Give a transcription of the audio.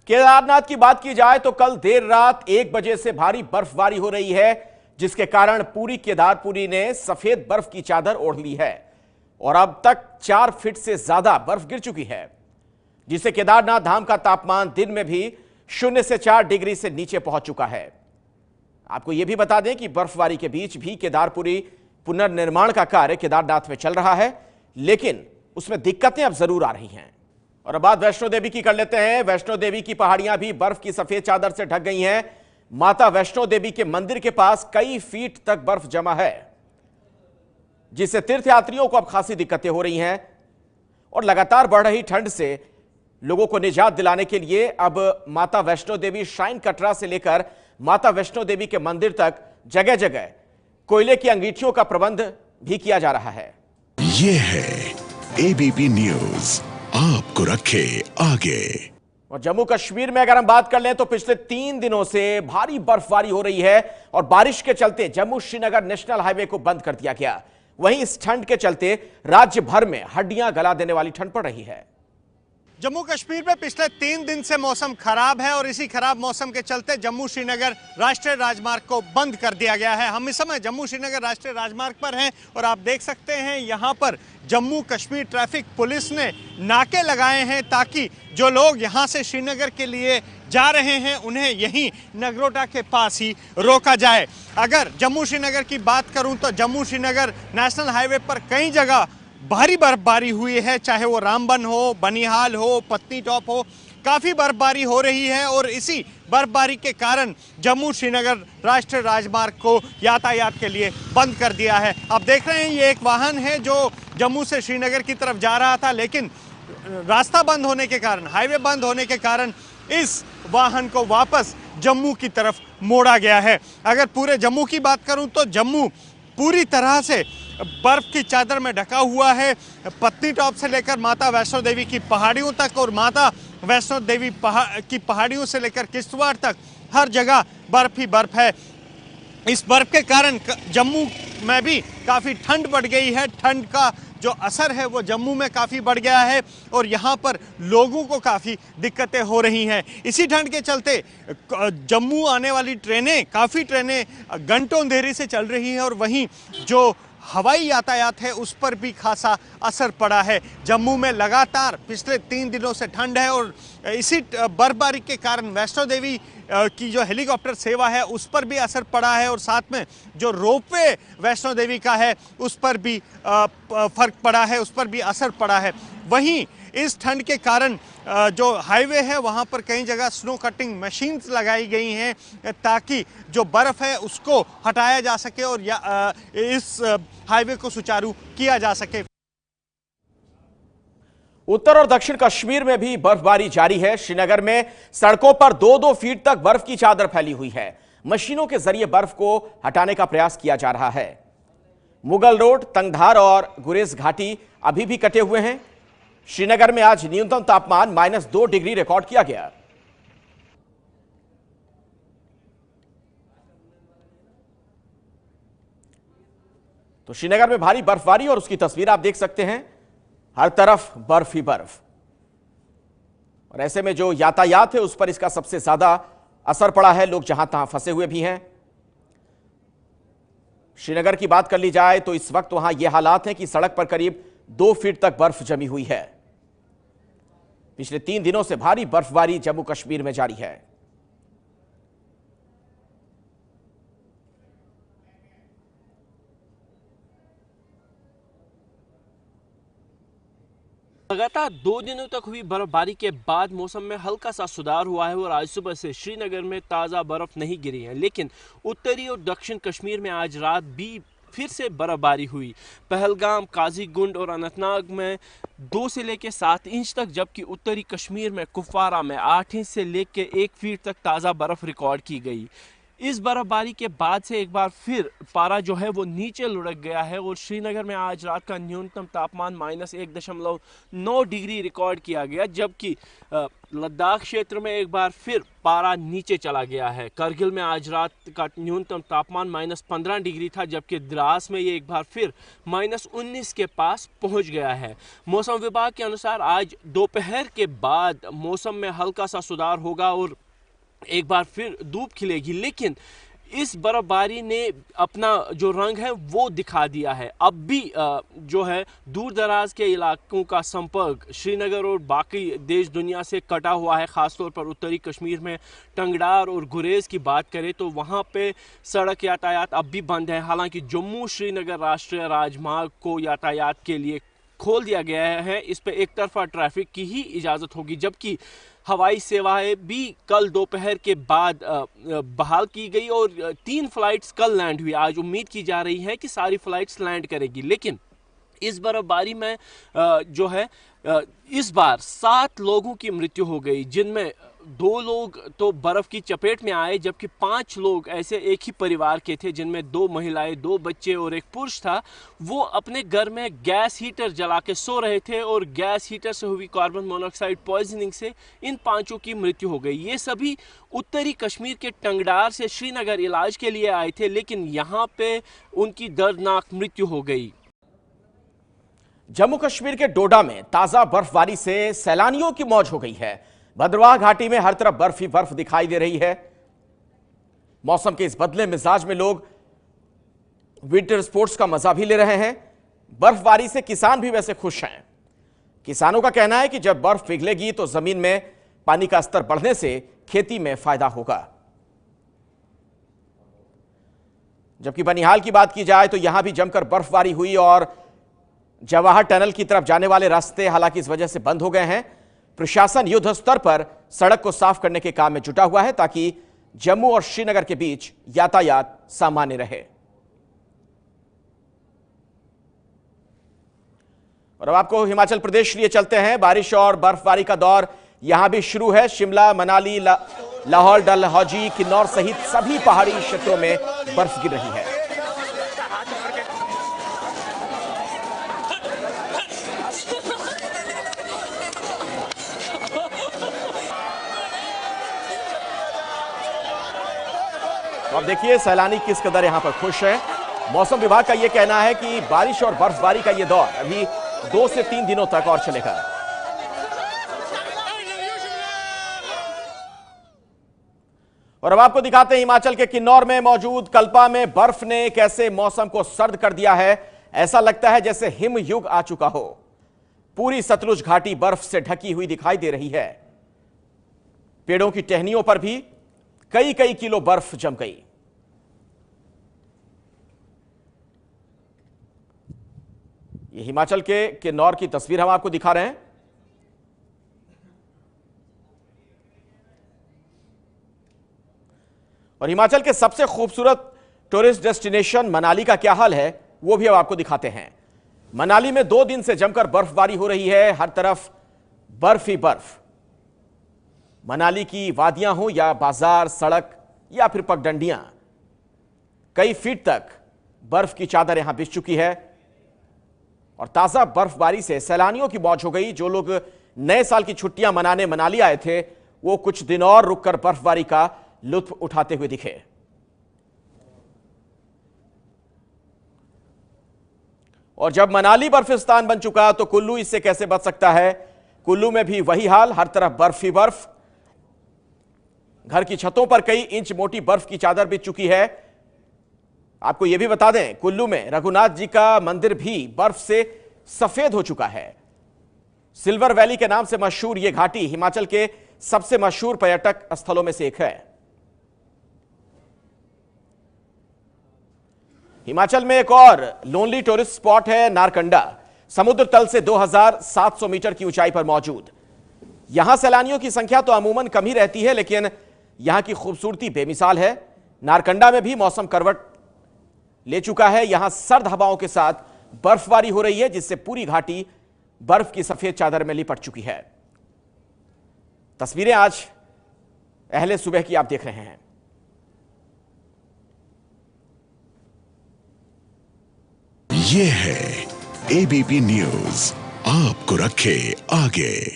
केदारनाथ की बात की जाए तो कल देर रात 1 बजे से भारी बर्फबारी हो रही है, जिसके कारण पूरी केदारपुरी ने सफेद बर्फ की चादर ओढ़ ली है और अब तक 4 फीट से ज्यादा बर्फ गिर चुकी है, जिससे केदारनाथ धाम का तापमान दिन में भी 0 से 4 डिग्री से नीचे पहुंच चुका है। आपको यह भी बता दें कि बर्फबारी के बीच भी केदारपुरी पुनर्निर्माण का कार्य केदारनाथ में चल रहा है, लेकिन उसमें दिक्कतें अब जरूर आ रही हैं। और अब बात वैष्णो देवी की कर लेते हैं। वैष्णो देवी की पहाड़ियां भी बर्फ की सफेद चादर से ढक गई हैं। माता वैष्णो देवी के मंदिर के पास कई फीट तक बर्फ जमा है, जिससे तीर्थयात्रियों को अब खासी दिक्कतें हो रही हैं और लगातार बढ़ रही ठंड से लोगों को निजात दिलाने के लिए अब माता वैष्णो देवी श्राइन कटरा से लेकर माता वैष्णो देवी के मंदिर तक जगह जगह कोयले की अंगीठियों का प्रबंध भी किया जा रहा है। ये है एबीपी न्यूज, आपको रखे आगे। और जम्मू कश्मीर में अगर हम बात कर लें तो पिछले 3 दिनों से भारी बर्फबारी हो रही है और बारिश के चलते जम्मू श्रीनगर नेशनल हाईवे को बंद कर दिया गया। वहीं इस ठंड के चलते राज्य भर में हड्डियां गला देने वाली ठंड पड़ रही है। जम्मू कश्मीर में पिछले 3 दिन से मौसम खराब है और इसी खराब मौसम के चलते जम्मू श्रीनगर राष्ट्रीय राजमार्ग को बंद कर दिया गया है। हम इस समय जम्मू श्रीनगर राष्ट्रीय राजमार्ग पर हैं और आप देख सकते हैं यहाँ पर जम्मू कश्मीर ट्रैफिक पुलिस ने नाके लगाए हैं ताकि जो लोग यहाँ से श्रीनगर के लिए जा रहे हैं उन्हें यहीं नगरोटा के पास ही रोका जाए। अगर जम्मू श्रीनगर की बात करूँ तो जम्मू श्रीनगर नेशनल हाईवे पर कई जगह भारी बर्फबारी हुई है, चाहे वो रामबन हो, बनिहाल हो, पत्नी टॉप हो, काफ़ी बर्फबारी हो रही है और इसी बर्फबारी के कारण जम्मू श्रीनगर राष्ट्रीय राजमार्ग को यातायात के लिए बंद कर दिया है। आप देख रहे हैं ये एक वाहन है जो जम्मू से श्रीनगर की तरफ जा रहा था, लेकिन रास्ता बंद होने के कारण, हाईवे बंद होने के कारण इस वाहन को वापस जम्मू की तरफ मोड़ा गया है। अगर पूरे जम्मू की बात करूं तो जम्मू पूरी तरह से बर्फ की चादर में ढका हुआ है। पत्नी टॉप से लेकर माता वैष्णो देवी की पहाड़ियों तक और माता वैष्णो देवी की पहाड़ियों से लेकर किश्तवाड़ तक हर जगह बर्फ ही बर्फ है। इस बर्फ के कारण जम्मू में भी काफ़ी ठंड बढ़ गई है। ठंड का जो असर है वो जम्मू में काफ़ी बढ़ गया है और यहाँ पर लोगों को काफ़ी दिक्कतें हो रही हैं। इसी ठंड के चलते जम्मू आने वाली ट्रेनें, काफ़ी ट्रेनें घंटों देरी से चल रही हैं और वहीं जो हवाई यातायात है उस पर भी खासा असर पड़ा है। जम्मू में लगातार पिछले 3 दिनों से ठंड है और इसी बर्फबारी के कारण वैष्णो देवी की जो हेलीकॉप्टर सेवा है उस पर भी असर पड़ा है और साथ में जो रोपवे वैष्णो देवी का है उस पर भी फर्क पड़ा है, उस पर भी असर पड़ा है। वहीं इस ठंड के कारण जो हाईवे है वहाँ पर कई जगह स्नो कटिंग मशीन्स लगाई गई हैं ताकि जो बर्फ़ है उसको हटाया जा सके और इस हाईवे को सुचारू किया जा सके। उत्तर और दक्षिण कश्मीर में भी बर्फबारी जारी है। श्रीनगर में सड़कों पर 2-2 फीट तक बर्फ की चादर फैली हुई है। मशीनों के जरिए बर्फ को हटाने का प्रयास किया जा रहा है। मुगल रोड, तंगधार और गुरेज घाटी अभी भी कटे हुए हैं। श्रीनगर में आज न्यूनतम तापमान -2 डिग्री रिकॉर्ड किया गया। तो श्रीनगर में भारी बर्फबारी और उसकी तस्वीर आप देख सकते हैं, हर तरफ बर्फ ही बर्फ। और ऐसे में जो यातायात है उस पर इसका सबसे ज्यादा असर पड़ा है। लोग जहां तहां फंसे हुए भी हैं। श्रीनगर की बात कर ली जाए तो इस वक्त वहां यह हालात हैं कि सड़क पर करीब 2 फीट तक बर्फ जमी हुई है। पिछले 3 दिनों से भारी बर्फबारी जम्मू कश्मीर में जारी है। लगातार 2 दिनों तक हुई बर्फबारी के बाद मौसम में हल्का सा सुधार हुआ है और आज सुबह से श्रीनगर में ताज़ा बर्फ नहीं गिरी है, लेकिन उत्तरी और दक्षिण कश्मीर में आज रात भी फिर से बर्फबारी हुई। पहलगाम, काजीगुंड और अनंतनाग में 2 से लेकर 7 इंच तक, जबकि उत्तरी कश्मीर में कुपवारा में 8 इंच से लेकर 1 फीट तक ताज़ा बर्फ रिकॉर्ड की गई। इस बर्फबारी के बाद से एक बार फिर पारा जो है वो नीचे लुढ़क गया है और श्रीनगर में आज रात का न्यूनतम तापमान -1.9 डिग्री रिकॉर्ड किया गया, जबकि लद्दाख क्षेत्र में एक बार फिर पारा नीचे चला गया है। करगिल में आज रात का न्यूनतम तापमान -15 डिग्री था, जबकि द्रास में ये एक बार फिर -19 के पास पहुंच गया है। मौसम विभाग के अनुसार आज दोपहर के बाद मौसम में हल्का सा सुधार होगा और एक बार फिर धूप खिलेगी, लेकिन इस बर्फबारी ने अपना जो रंग है वो दिखा दिया है। अब भी जो है दूर दराज के इलाकों का संपर्क श्रीनगर और बाकी देश दुनिया से कटा हुआ है। ख़ासतौर पर उत्तरी कश्मीर में टंगडार और गुरेज की बात करें तो वहाँ पे सड़क यातायात अब भी बंद है। हालांकि जम्मू श्रीनगर राष्ट्रीय राजमार्ग को यातायात के लिए खोल दिया गया है। इस पे एक तरफा ट्रैफिक की ही इजाज़त होगी, जबकि हवाई सेवाएं भी कल दोपहर के बाद बहाल की गई और 3 फ्लाइट्स कल लैंड हुई। आज उम्मीद की जा रही है कि सारी फ्लाइट्स लैंड करेगी, लेकिन इस बर्फबारी में जो है इस बार 7 लोगों की मृत्यु हो गई, जिनमें 2 लोग तो बर्फ की चपेट में आए, जबकि 5 लोग ऐसे एक ही परिवार के थे, जिनमें 2 महिलाएं, 2 बच्चे और एक पुरुष था। वो अपने घर में गैस हीटर जला के सो रहे थे और गैस हीटर से हुई कार्बन मोनोऑक्साइड पॉइजनिंग से इन 5 की मृत्यु हो गई। ये सभी उत्तरी कश्मीर के टंगडार से श्रीनगर इलाज के लिए आए थे, लेकिन यहाँ पे उनकी दर्दनाक मृत्यु हो गई। जम्मू कश्मीर के डोडा में ताजा बर्फबारी से सैलानियों की मौज हो गई है। भद्रवाह घाटी में हर तरफ बर्फ ही बर्फ दिखाई दे रही है। मौसम के इस बदले मिजाज में लोग विंटर स्पोर्ट्स का मजा भी ले रहे हैं। बर्फबारी से किसान भी वैसे खुश हैं। किसानों का कहना है कि जब बर्फ पिघलेगी तो जमीन में पानी का स्तर बढ़ने से खेती में फायदा होगा। जबकि बनिहाल की बात की जाए तो यहां भी जमकर बर्फबारी हुई और जवाहर टनल की तरफ जाने वाले रास्ते हालांकि इस वजह से बंद हो गए हैं। प्रशासन युद्ध स्तर पर सड़क को साफ करने के काम में जुटा हुआ है ताकि जम्मू और श्रीनगर के बीच यातायात सामान्य रहे। और अब आपको हिमाचल प्रदेश लिए चलते हैं। बारिश और बर्फबारी का दौर यहां भी शुरू है। शिमला, मनाली, लाहौल, डलहौजी, किन्नौर सहित सभी पहाड़ी क्षेत्रों में बर्फ गिर रही है। अब देखिए सैलानी किस कदर यहां पर खुश है। मौसम विभाग का यह कहना है कि बारिश और बर्फबारी का यह दौर अभी 2 से 3 दिनों तक और चलेगा। और अब आपको दिखाते हैं हिमाचल के किन्नौर में मौजूद कल्पा में बर्फ ने कैसे मौसम को सर्द कर दिया है। ऐसा लगता है जैसे हिम युग आ चुका हो। पूरी सतलुज घाटी बर्फ से ढकी हुई दिखाई दे रही है। पेड़ों की टहनियों पर भी कई कई किलो बर्फ जम गई। ये हिमाचल के किन्नौर की तस्वीर हम आपको दिखा रहे हैं। और हिमाचल के सबसे खूबसूरत टूरिस्ट डेस्टिनेशन मनाली का क्या हाल है वो भी अब आपको दिखाते हैं। मनाली में 2 दिन से जमकर बर्फबारी हो रही है। हर तरफ बर्फ ही बर्फ। मनाली की वादियां हो या बाजार, सड़क या फिर पगडंडियां, कई फीट तक बर्फ की चादर यहां बिछ चुकी है। और ताजा बर्फबारी से सैलानियों की मौज हो गई। जो लोग नए साल की छुट्टियां मनाने मनाली आए थे वो कुछ दिन और रुककर बर्फबारी का लुत्फ उठाते हुए दिखे। और जब मनाली बर्फिस्तान बन चुका तो कुल्लू इससे कैसे बच सकता है। कुल्लू में भी वही हाल, हर तरफ बर्फ ही बर्फ। घर की छतों पर कई इंच मोटी बर्फ की चादर बिछ चुकी है। आपको यह भी बता दें कुल्लू में रघुनाथ जी का मंदिर भी बर्फ से सफेद हो चुका है। सिल्वर वैली के नाम से मशहूर यह घाटी हिमाचल के सबसे मशहूर पर्यटक स्थलों में से एक है। हिमाचल में एक और लोनली टूरिस्ट स्पॉट है नारकंडा। समुद्र तल से 2700 मीटर की ऊंचाई पर मौजूद। यहां सैलानियों की संख्या तो अमूमन कम ही रहती है, लेकिन यहां की खूबसूरती बेमिसाल है। नारकंडा में भी मौसम करवट ले चुका है। यहां सर्द हवाओं के साथ बर्फबारी हो रही है, जिससे पूरी घाटी बर्फ की सफेद चादर में लिपट चुकी है। तस्वीरें आज अहले सुबह की आप देख रहे हैं। ये है एबीपी न्यूज, आपको रखे आगे।